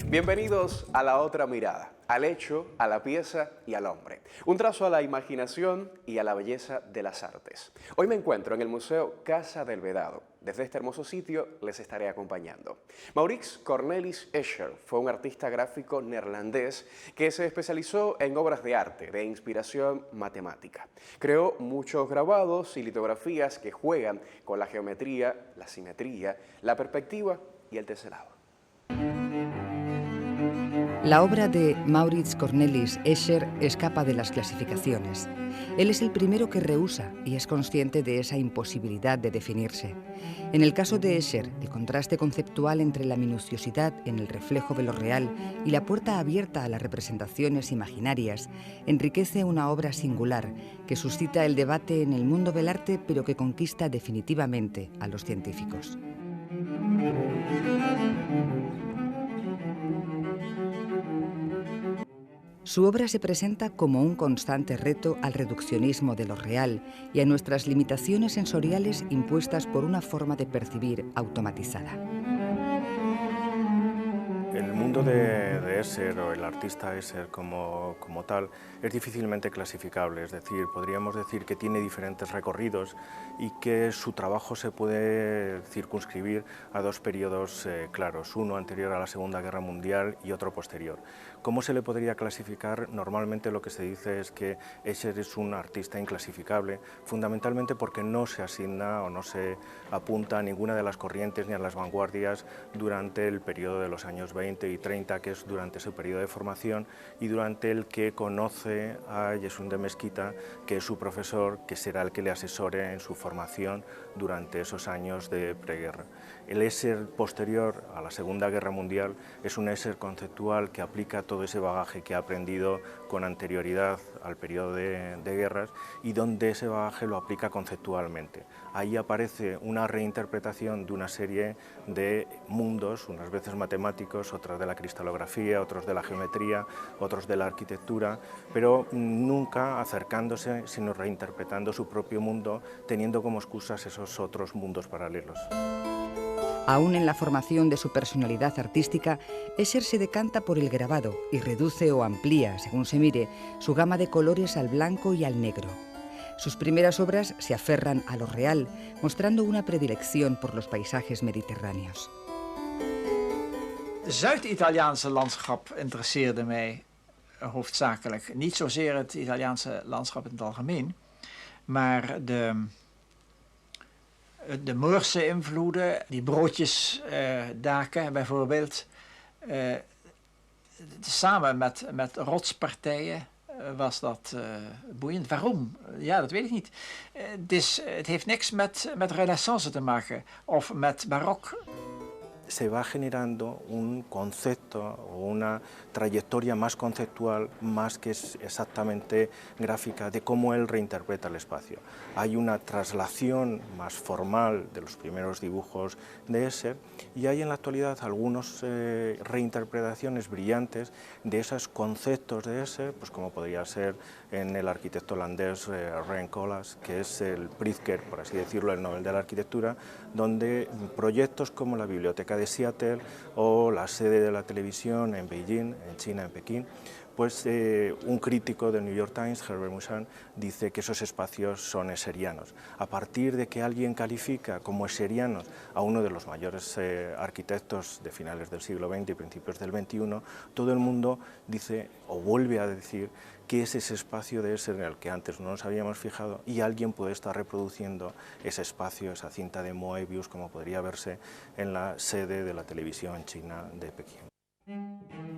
Bienvenidos a La Otra Mirada, al hecho, a la pieza y al hombre. Un trazo a la imaginación y a la belleza de las artes. Hoy me encuentro en el Museo Casa del Vedado. Desde este hermoso sitio les estaré acompañando. Maurits Cornelis Escher fue un artista gráfico neerlandés que se especializó en obras de arte de inspiración matemática. Creó muchos grabados y litografías que juegan con la geometría, la simetría, la perspectiva y el teselado. La obra de Maurits Cornelis Escher escapa de las clasificaciones. Él es el primero que rehúsa y es consciente de esa imposibilidad de definirse. En el caso de Escher, el contraste conceptual entre la minuciosidad en el reflejo de lo real y la puerta abierta a las representaciones imaginarias enriquece una obra singular que suscita el debate en el mundo del arte, pero que conquista definitivamente a los científicos. Su obra se presenta como un constante reto al reduccionismo de lo real y a nuestras limitaciones sensoriales impuestas por una forma de percibir automatizada. El mundo de Escher, o el artista Escher como tal, es difícilmente clasificable, es decir, podríamos decir que tiene diferentes recorridos y que su trabajo se puede circunscribir a dos periodos claros, uno anterior a la Segunda Guerra Mundial y otro posterior. ¿Cómo se le podría clasificar? Normalmente lo que se dice es que Escher es un artista inclasificable, fundamentalmente porque no se asigna o no se apunta a ninguna de las corrientes ni a las vanguardias durante el periodo de los años 20 y 30, que es durante su periodo de formación y durante el que conoce a Jesús de Mesquita, que es su profesor, que será el que le asesore en su formación durante esos años de preguerra. El Escher posterior a la Segunda Guerra Mundial es un Escher conceptual que aplica todo ese bagaje que ha aprendido con anterioridad al periodo de guerras y donde ese bagaje lo aplica conceptualmente. Ahí aparece una reinterpretación de una serie de mundos, unas veces matemáticos, otras de la cristalografía, otros de la geometría, otros de la arquitectura, pero nunca acercándose, sino reinterpretando su propio mundo, teniendo como excusas esos otros mundos paralelos. Aún en la formación de su personalidad artística, Escher se decanta por el grabado y reduce o amplía, según se mire, su gama de colores al blanco y al negro. Sus primeras obras se aferran a lo real, mostrando una predilección por los paisajes mediterráneos. Zuid-Italiaanse landschap interesseerde mij hoofdzakelijk. Niet zozeer het Italiaanse landschap in het algemeen, maar de Moorse invloeden, die broodjesdaken bijvoorbeeld, samen met rotspartijen was dat boeiend. Waarom? Ja, dat weet ik niet. Het heeft niks met Renaissance te maken of met barok. Se va generando un concepto o una trayectoria más conceptual, más que exactamente gráfica, de cómo él reinterpreta el espacio. Hay una traslación más formal de los primeros dibujos de Escher y hay en la actualidad algunas reinterpretaciones brillantes de esos conceptos de Escher, pues como podría ser en el arquitecto holandés Ruud Colas, que es el Pritzker, por así decirlo, el Nobel de la Arquitectura, donde proyectos como la Biblioteca de Seattle o la sede de la televisión en Beijing, en China, en Pekín, pues un crítico del New York Times, Herbert Moussan, dice que esos espacios son escherianos. A partir de que alguien califica como escherianos a uno de los mayores arquitectos de finales del siglo XX y principios del XXI, todo el mundo dice o vuelve a decir que es ese espacio de Escher en el que antes no nos habíamos fijado y alguien puede estar reproduciendo ese espacio, esa cinta de Moebius, como podría verse en la sede de la televisión china de Pekín.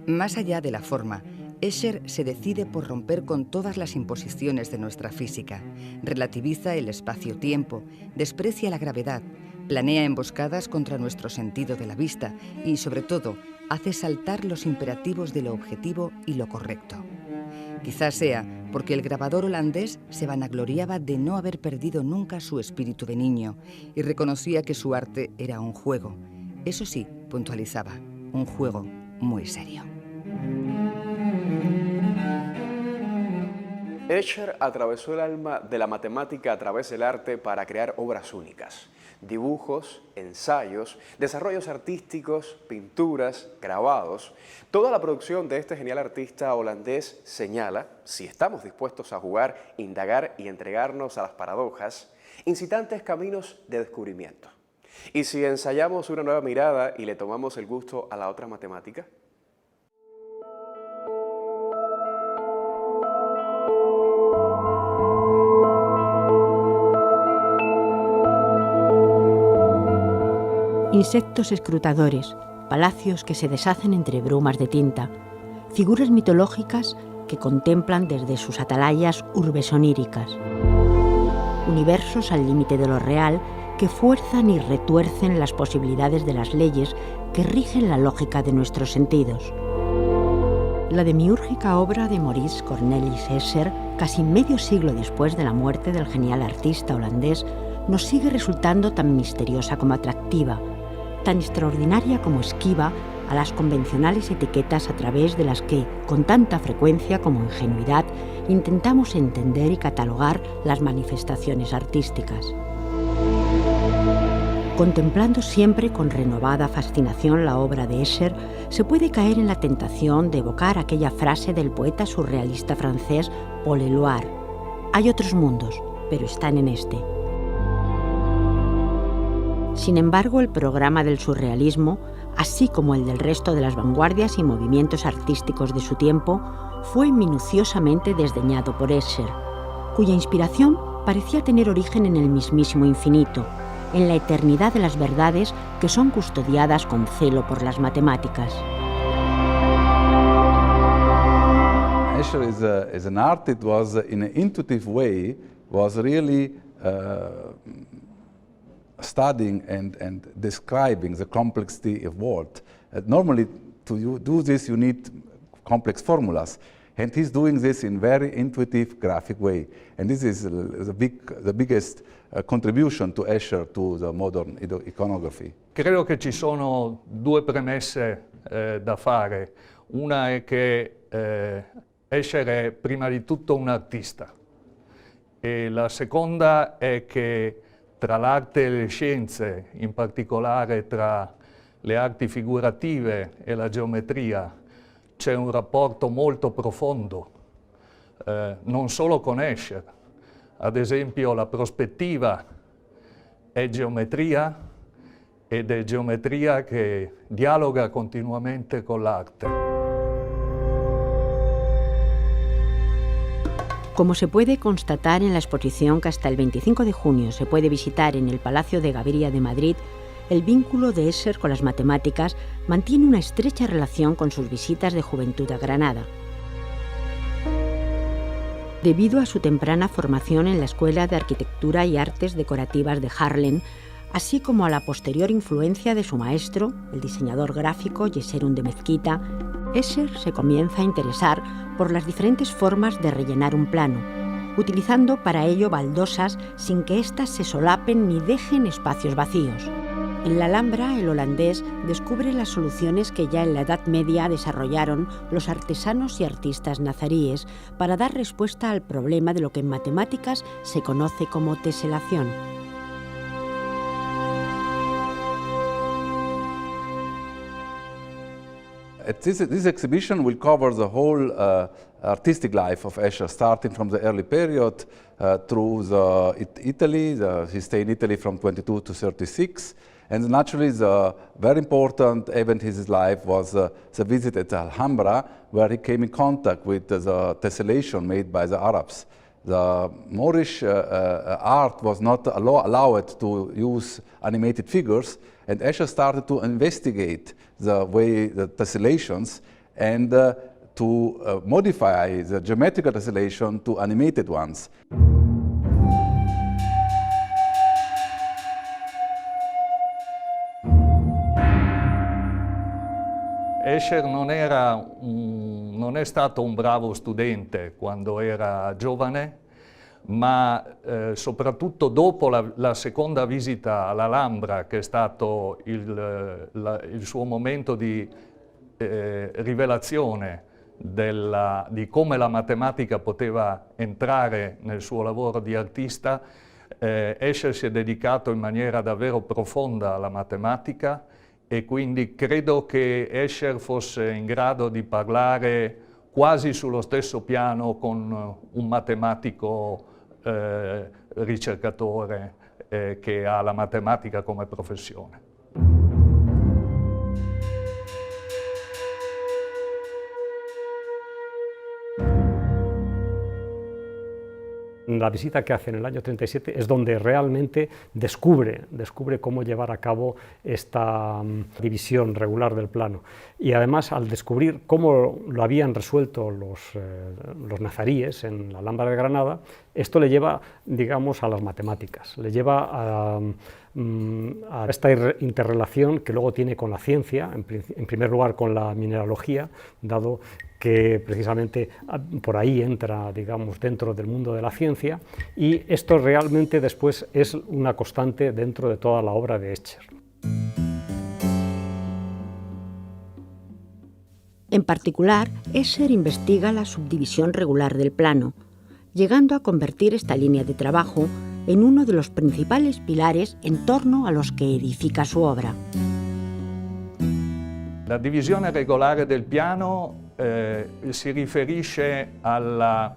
Más allá de la forma, Escher se decide por romper con todas las imposiciones de nuestra física, relativiza el espacio-tiempo, desprecia la gravedad, planea emboscadas contra nuestro sentido de la vista y, sobre todo, hace saltar los imperativos de lo objetivo y lo correcto. Quizás sea porque el grabador holandés se vanagloriaba de no haber perdido nunca su espíritu de niño y reconocía que su arte era un juego. Eso sí, puntualizaba, un juego muy serio. Escher atravesó el alma de la matemática a través del arte para crear obras únicas. Dibujos, ensayos, desarrollos artísticos, pinturas, grabados. Toda la producción de este genial artista holandés señala, si estamos dispuestos a jugar, indagar y entregarnos a las paradojas, incitantes caminos de descubrimiento. ¿Y si ensayamos una nueva mirada y le tomamos el gusto a la otra matemática? Insectos escrutadores, palacios que se deshacen entre brumas de tinta, figuras mitológicas que contemplan desde sus atalayas urbes oníricas, universos al límite de lo real que fuerzan y retuercen las posibilidades de las leyes que rigen la lógica de nuestros sentidos. La demiúrgica obra de Maurice Cornelis Escher, casi medio siglo después de la muerte del genial artista holandés, nos sigue resultando tan misteriosa como atractiva, tan extraordinaria como esquiva a las convencionales etiquetas a través de las que, con tanta frecuencia como ingenuidad, intentamos entender y catalogar las manifestaciones artísticas. Contemplando siempre con renovada fascinación la obra de Escher, se puede caer en la tentación de evocar aquella frase del poeta surrealista francés Paul Éluard: «Hay otros mundos, pero están en este». Sin embargo, el programa del surrealismo, así como el del resto de las vanguardias y movimientos artísticos de su tiempo, fue minuciosamente desdeñado por Escher, cuya inspiración parecía tener origen en el mismísimo infinito, en la eternidad de las verdades que son custodiadas con celo por las matemáticas. Escher is an art that was, in an intuitive way, was really studying and describing the complexity of world. Normally, to do this, you need complex formulas, and he's doing this in very intuitive, graphic way. And this is the biggest contribution to Escher to the modern iconography. Credo che ci sono due premesse da fare. Una è che Escher è prima di tutto un artista, e la seconda è che tra l'arte e le scienze, in particolare tra le arti figurative e la geometria, c'è un rapporto molto profondo, non solo con Escher. Ad esempio, la prospettiva è geometria, ed è geometria che dialoga continuamente con l'arte. Como se puede constatar en la exposición que hasta el 25 de junio se puede visitar en el Palacio de Gaviria de Madrid, el vínculo de Escher con las matemáticas mantiene una estrecha relación con sus visitas de juventud a Granada. Debido a su temprana formación en la Escuela de Arquitectura y Artes Decorativas de Haarlem, así como a la posterior influencia de su maestro, el diseñador gráfico Yeserun de Mezquita, Escher se comienza a interesar por las diferentes formas de rellenar un plano, utilizando para ello baldosas sin que éstas se solapen ni dejen espacios vacíos. En la Alhambra, el holandés descubre las soluciones que ya en la Edad Media desarrollaron los artesanos y artistas nazaríes para dar respuesta al problema de lo que en matemáticas se conoce como teselación. This exhibition will cover the whole artistic life of Escher, starting from the early period through Italy. He stayed in Italy from 22 to 36. And naturally, the very important event in his life was the visit at the Alhambra, where he came in contact with the tessellation made by the Arabs. The Moorish art was not allowed to use animated figures, and Escher started to investigate the way the tessellations and to modify the geometrical tessellation to animated ones. Escher non è stato un bravo studente quando era giovane, ma soprattutto dopo la seconda visita all'Alhambra, che è stato il suo momento di rivelazione di come la matematica poteva entrare nel suo lavoro di artista, Escher si è dedicato in maniera davvero profonda alla matematica, e quindi credo che Escher fosse in grado di parlare quasi sullo stesso piano con un matematico ricercatore che ha la matematica come professione. La visita que hace en el año 37 es donde realmente descubre cómo llevar a cabo esta división regular del plano. Y además, al descubrir cómo lo habían resuelto los nazaríes en la Alhambra de Granada, esto le lleva, digamos, a las matemáticas, le lleva a esta interrelación que luego tiene con la ciencia, en primer lugar con la mineralogía, dado que precisamente por ahí entra, digamos, dentro del mundo de la ciencia, y esto realmente después es una constante dentro de toda la obra de Escher. En particular, Escher investiga la subdivisión regular del plano, llegando a convertir esta línea de trabajo en uno de los principales pilares en torno a los che edifica su obra. La divisione regolare del piano si riferisce alla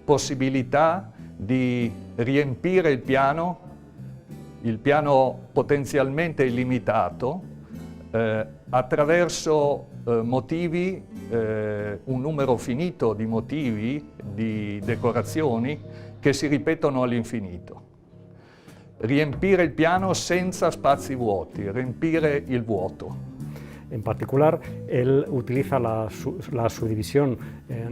possibilità di riempire il piano potenzialmente illimitato, attraverso motivi, un numero finito di motivi, di decorazioni che si ripetono all'infinito. Riempire il piano senza spazi vuoti, riempire il vuoto. En particular, él utiliza la subdivisión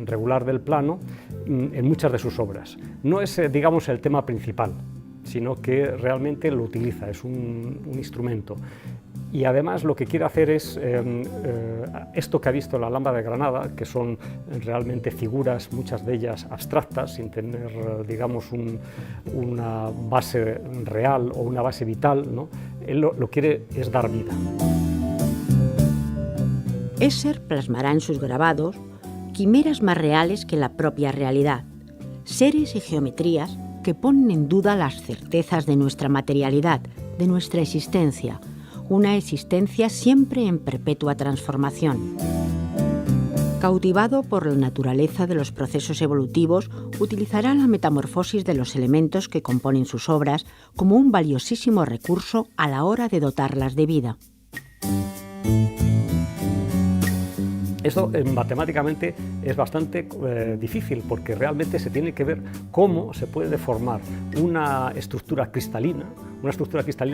regular del plano en muchas de sus obras. No es, digamos, el tema principal, sino que realmente lo utiliza, es un instrumento. Y además lo que quiere hacer es esto que ha visto en la Alhambra de Granada, que son realmente figuras, muchas de ellas abstractas, sin tener, digamos, una base real o una base vital, ¿no? Él lo quiere es dar vida. Escher plasmará en sus grabados quimeras más reales que la propia realidad, seres y geometrías que ponen en duda las certezas de nuestra materialidad, de nuestra existencia, una existencia siempre en perpetua transformación. Cautivado por la naturaleza de los procesos evolutivos, utilizará la metamorfosis de los elementos que componen sus obras como un valiosísimo recurso a la hora de dotarlas de vida. Esto matemáticamente es bastante difícil, porque realmente se tiene que ver cómo se puede deformar una estructura cristalina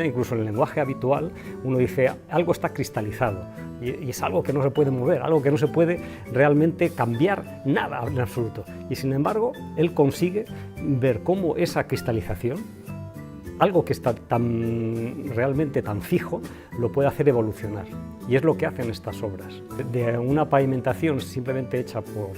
incluso en el lenguaje habitual uno dice algo está cristalizado, y es algo que no se puede mover, algo que no se puede realmente cambiar nada en absoluto. Y sin embargo, él consigue ver cómo esa cristalización, algo que está realmente tan fijo, lo puede hacer evolucionar. Y es lo que hacen estas obras. De una pavimentación simplemente hecha por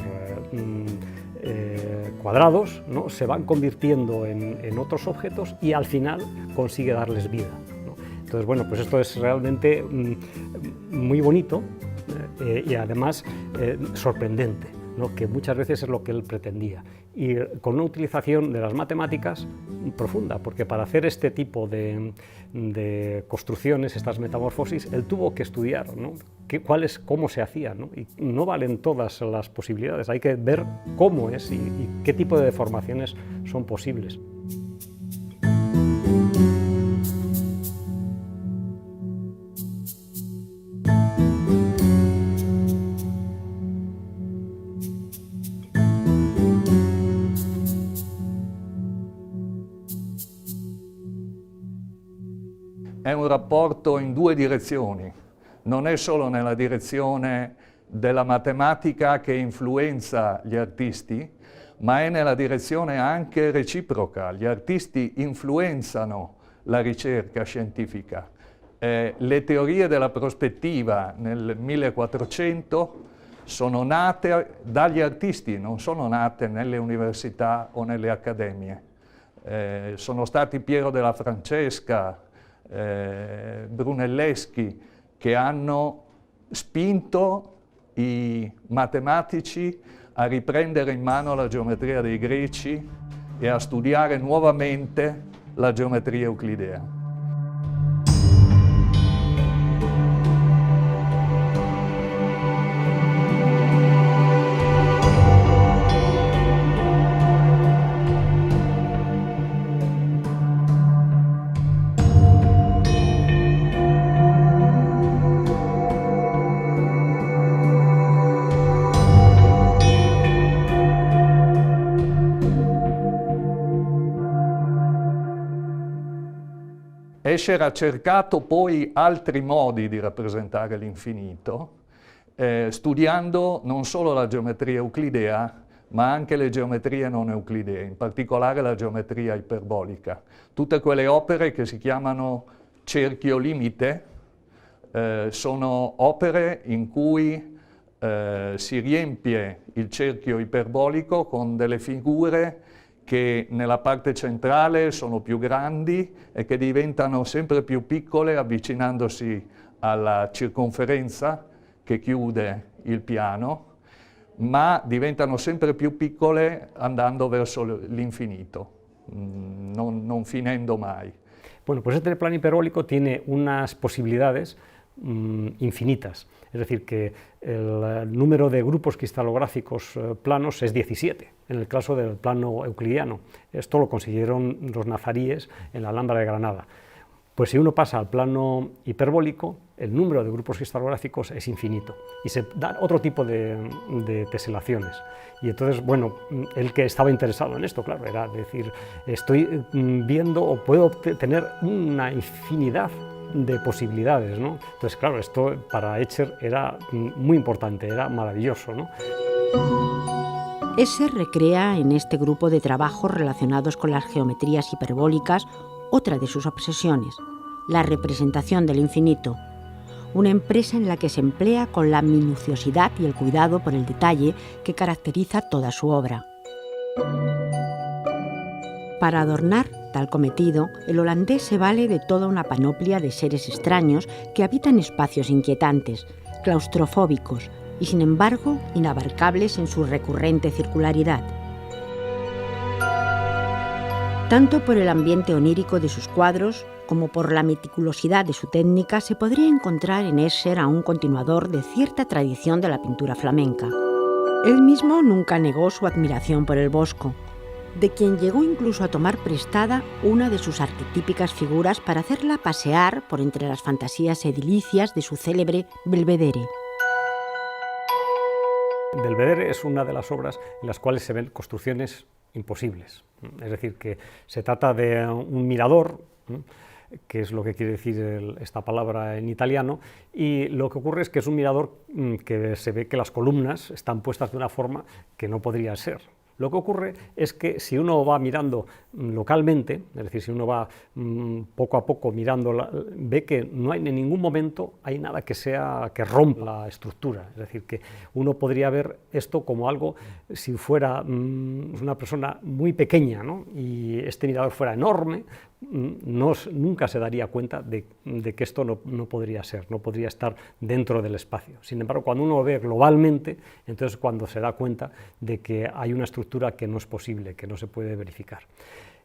cuadrados, ¿no? Se van convirtiendo en otros objetos y al final consigue darles vida, ¿no? Entonces, bueno, pues esto es realmente muy bonito y además sorprendente, ¿no? Que muchas veces es lo que él pretendía. Y con una utilización de las matemáticas profunda, porque para hacer este tipo de construcciones, estas metamorfosis, él tuvo que estudiar, ¿no? Cómo se hacía, ¿no? Y no valen todas las posibilidades, hay que ver cómo es y qué tipo de deformaciones son posibles. È un rapporto in due direzioni, non è solo nella direzione della matematica che influenza gli artisti, ma è nella direzione anche reciproca. Gli artisti influenzano la ricerca scientifica. Le teorie della prospettiva nel 1400 sono nate dagli artisti, non sono nate nelle università o nelle accademie. Sono stati Piero della Francesca, Brunelleschi, che hanno spinto i matematici a riprendere in mano la geometria dei greci e a studiare nuovamente la geometria euclidea. Escher ha cercato poi altri modi di rappresentare l'infinito, studiando non solo la geometria euclidea, ma anche le geometrie non euclidee, in particolare la geometria iperbolica. Tutte quelle opere che si chiamano cerchio limite sono opere in cui si riempie il cerchio iperbolico con delle figure che nella parte centrale sono più grandi e che diventano sempre più piccole avvicinandosi alla circonferenza che chiude il piano, ma diventano sempre più piccole andando verso l'infinito, non finendo mai. Bueno, pues este plano hiperbólico tiene unas posibilidades infinitas, es decir, que el número de grupos cristalográficos planos es 17, en el caso del plano euclidiano. Esto lo consiguieron los nazaríes en la Alhambra de Granada. Pues si uno pasa al plano hiperbólico, el número de grupos cristalográficos es infinito y se dan otro tipo de teselaciones. Y entonces, bueno, el que estaba interesado en esto, claro, era decir, estoy viendo o puedo tener una infinidad de posibilidades, ¿no? Entonces, claro, esto para Escher era muy importante, era maravilloso, ¿no? Escher recrea en este grupo de trabajos relacionados con las geometrías hiperbólicas otra de sus obsesiones, la representación del infinito, una empresa en la que se emplea con la minuciosidad y el cuidado por el detalle que caracteriza toda su obra. Para adornar tal cometido, el holandés se vale de toda una panoplia de seres extraños que habitan espacios inquietantes, claustrofóbicos y, sin embargo, inabarcables en su recurrente circularidad. Tanto por el ambiente onírico de sus cuadros como por la meticulosidad de su técnica se podría encontrar en Escher a un continuador de cierta tradición de la pintura flamenca. Él mismo nunca negó su admiración por el Bosco, de quien llegó incluso a tomar prestada una de sus arquetípicas figuras para hacerla pasear por entre las fantasías edilicias de su célebre Belvedere. Belvedere es una de las obras en las cuales se ven construcciones imposibles. Es decir, que se trata de un mirador, que es lo que quiere decir esta palabra en italiano, y lo que ocurre es que es un mirador que se ve que las columnas están puestas de una forma que no podría ser. Lo que ocurre es que si uno va mirando localmente, es decir, si uno va poco a poco mirando, ve que no hay en ningún momento hay nada que rompa la estructura. Es decir, que uno podría ver esto como algo, si fuera una persona muy pequeña, ¿no? Y este mirador fuera enorme, nunca se daría cuenta de que esto no podría ser, no podría estar dentro del espacio. Sin embargo, cuando uno lo ve globalmente, entonces cuando se da cuenta de que hay una estructura que no es posible, que no se puede verificar.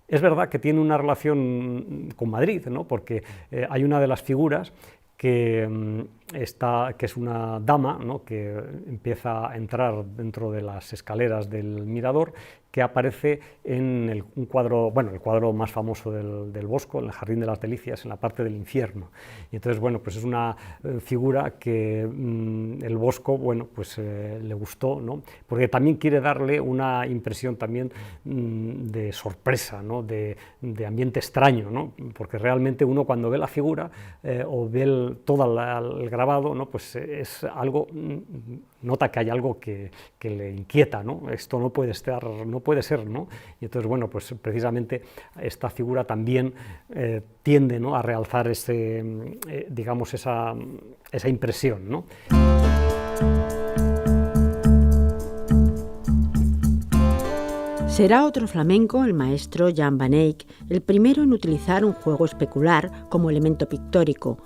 Es verdad que tiene una relación con Madrid, ¿no? Porque hay una de las figuras que es una dama, ¿no? Que empieza a entrar dentro de las escaleras del mirador, que aparece en un cuadro, bueno, el cuadro más famoso del Bosco, en el Jardín de las Delicias, en la parte del infierno. Y entonces, bueno, pues es una figura que el Bosco, bueno, pues le gustó, ¿no? Porque también quiere darle una impresión también de sorpresa, ¿no? De ambiente extraño, ¿no? Porque realmente uno cuando ve la figura o ve todo el grabado, ¿no? Pues es algo nota que hay algo que le inquieta, ¿no? Esto no puede ser, ¿no? Y entonces, bueno, pues precisamente esta figura también tiende, ¿no?, a realzar digamos, esa impresión, ¿no? Será otro flamenco, el maestro Jan van Eyck, el primero en utilizar un juego especular como elemento pictórico,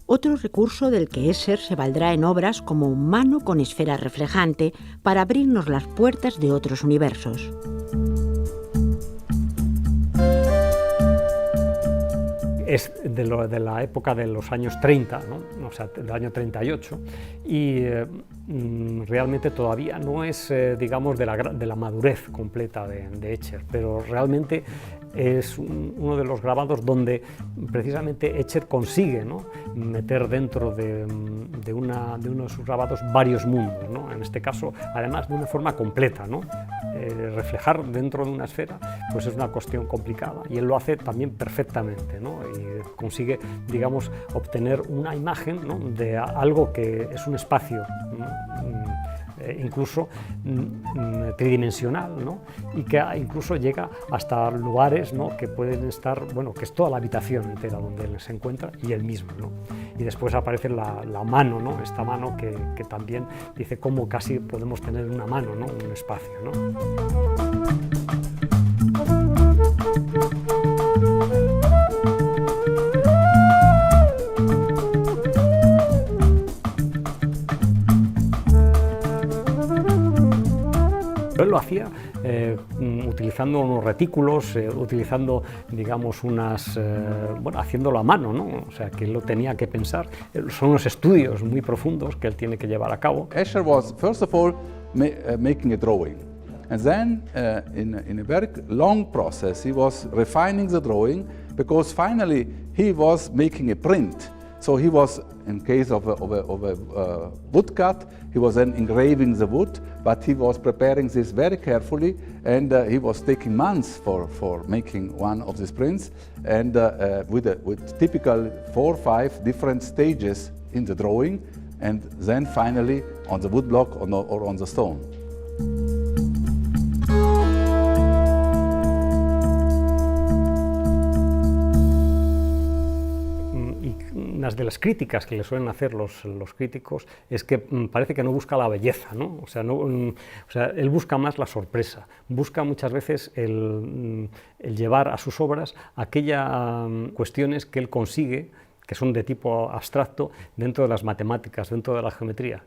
otro recurso del que Escher se valdrá en obras como un mano con esfera reflejante para abrirnos las puertas de otros universos. Es de la época de los años 30, ¿no? O sea, del año 38, y realmente todavía no es, digamos, de la madurez completa de Escher, pero realmente es uno de los grabados donde precisamente Escher consigue, ¿no?, meter dentro de uno de sus grabados varios mundos, ¿no? En este caso, además, de una forma completa, ¿no? Reflejar dentro de una esfera pues es una cuestión complicada, y él lo hace también perfectamente, ¿no? Y consigue, digamos, obtener una imagen, ¿no?, de algo que es un espacio, incluso tridimensional, ¿no?, y que incluso llega hasta lugares, ¿no?, que pueden estar, bueno, que es toda la habitación entera donde él se encuentra y él mismo, ¿no? Y después aparece la mano, ¿no?, esta mano que también dice cómo casi podemos tener una mano, ¿no?, un espacio, ¿no? Él lo hacía utilizando unos retículos, utilizando, digamos, haciéndolo a mano, ¿no? O sea, que él lo tenía que pensar. Son unos estudios muy profundos que él tiene que llevar a cabo. Escher was, first of all, making a drawing. And then, in a very long process, he was refining the drawing, because finally he was making a print. So he was, in case of a woodcut, he was then engraving the wood, but he was preparing this very carefully, and he was taking months for making one of these prints, and with typical 4 or 5 different stages in the drawing, and then finally on the woodblock or on the stone. Una de las críticas que le suelen hacer los críticos es que parece que no busca la belleza, ¿no? O sea, él busca más la sorpresa, busca muchas veces el llevar a sus obras aquellas cuestiones que él consigue, que son de tipo abstracto, dentro de las matemáticas, dentro de la geometría.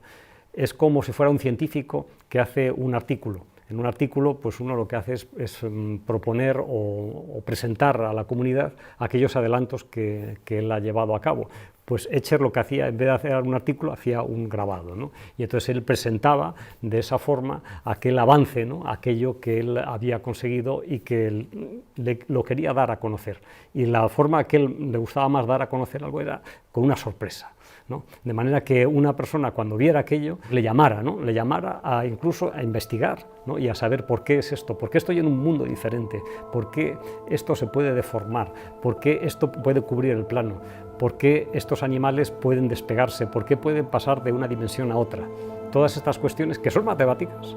Es como si fuera un científico que hace un artículo. En un artículo, pues uno lo que hace es proponer o presentar a la comunidad aquellos adelantos que él ha llevado a cabo. Pues Escher lo que hacía, en vez de hacer un artículo, hacía un grabado, ¿no? Y entonces él presentaba de esa forma aquel avance, ¿no?, aquello que él había conseguido y que él lo quería dar a conocer. Y la forma que él le gustaba más dar a conocer algo era con una sorpresa, ¿no? De manera que una persona, cuando viera aquello, le llamara, ¿no?, le llamara incluso a investigar, ¿no?, y a saber por qué es esto, por qué estoy en un mundo diferente, por qué esto se puede deformar, por qué esto puede cubrir el plano, por qué estos animales pueden despegarse, por qué pueden pasar de una dimensión a otra. Todas estas cuestiones, que son matemáticas,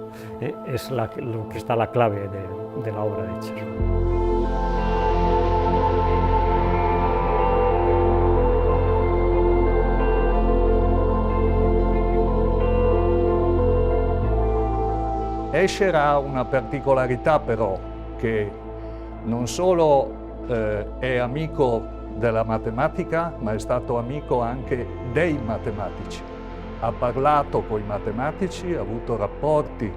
es lo que está la clave de la obra de Escher. Escher ha una particolarità però, che non solo è amico della matematica, ma è stato amico anche dei matematici. Ha parlato con i matematici, ha avuto rapporti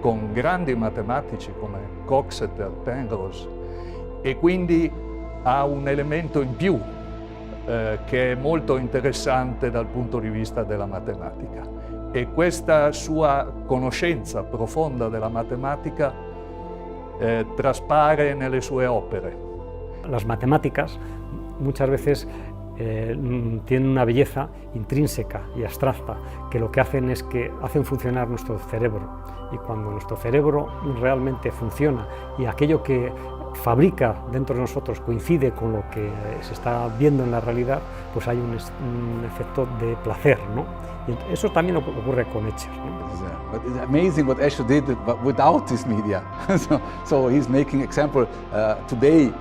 con grandi matematici come Coxeter, Penrose, e quindi ha un elemento in più che è molto interessante dal punto di vista della matematica. E questa sua conoscenza profonda della matematica traspare nelle sue opere. Las matemáticas muchas veces tienen una belleza intrínseca y abstracta, que lo que hacen es que hacen funcionar nuestro cerebro. Y cuando nuestro cerebro realmente funciona y aquello que fabrica dentro de nosotros coincide con lo que se está viendo en la realidad, pues hay un efecto de placer, ¿no? Y eso también ocurre con Escher, ¿no? But it's amazing what Escher did without this media. so he's making example today.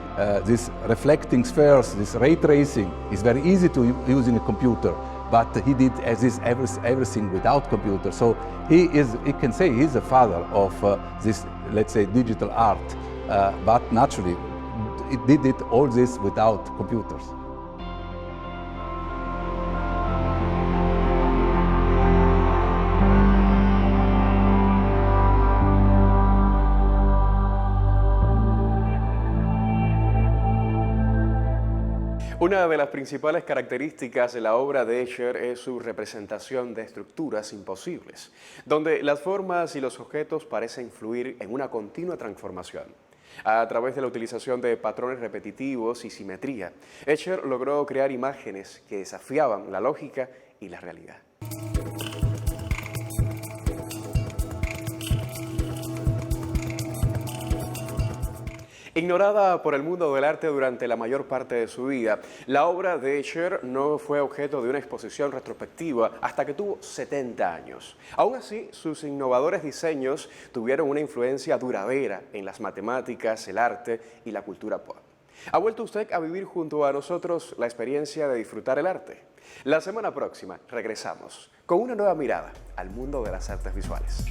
These reflecting spheres, this ray tracing, is very easy to use in a computer. But he did everything without computer. So he can say he's the father of this, let's say, digital art. But naturally, it did all this without computers. Una de las principales características de la obra de Escher es su representación de estructuras imposibles, donde las formas y los objetos parecen fluir en una continua transformación. A través de la utilización de patrones repetitivos y simetría, Escher logró crear imágenes que desafiaban la lógica y la realidad. Ignorada por el mundo del arte durante la mayor parte de su vida, la obra de Escher no fue objeto de una exposición retrospectiva hasta que tuvo 70 años. Aún así, sus innovadores diseños tuvieron una influencia duradera en las matemáticas, el arte y la cultura pop. ¿Ha vuelto usted a vivir junto a nosotros la experiencia de disfrutar el arte? La semana próxima regresamos con una nueva mirada al mundo de las artes visuales.